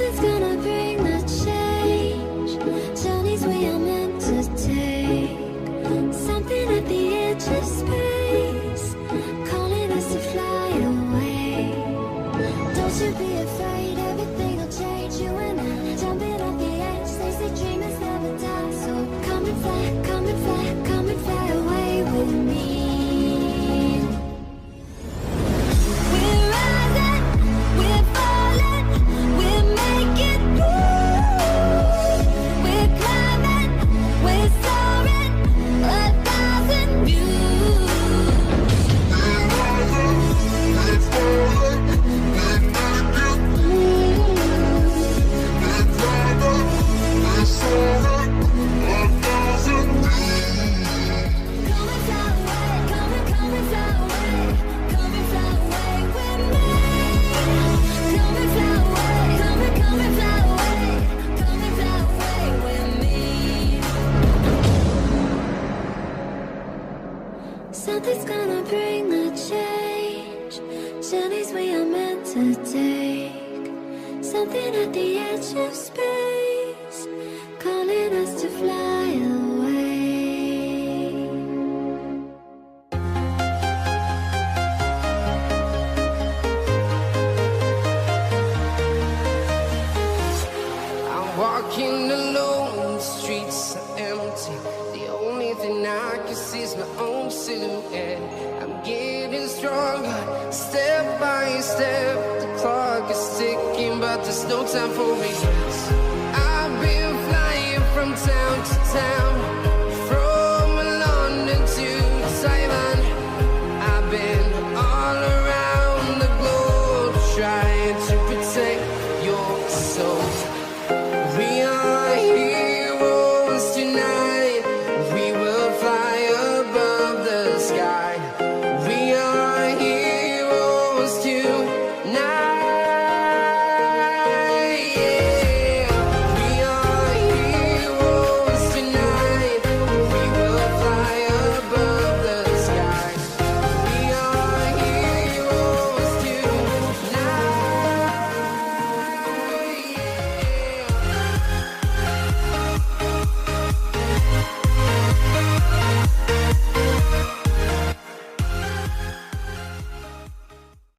Something's gonna bring the change. Journeys we are meant to take. Something at the edge of space, calling us to fly away. Don't you be afraid, everything will change. You and I, jumping off the edge. They say dreamers never die. So come and fly, come and fly, come and fly away with me. We're rising, we're falling, we're making moves. We're climbing, we're soaring, 1,000 views. We're rising, we're falling, we're making moves. We're climbing, we're soaring, 1,000 views. Come and fly away, come and fly away, come and fly away with me. Come and fly away, come and fly away, come and fly away with me. Something's gonna bring the change. Journeys we are meant to take. Something at the edge of space, calling us to fly away. I'm walking alone, the streets are empty. The only thing I can see is my own silhouette. I'm getting stronger, step by step. The clock is ticking, but there's no time for regrets. I've been flying from town to town,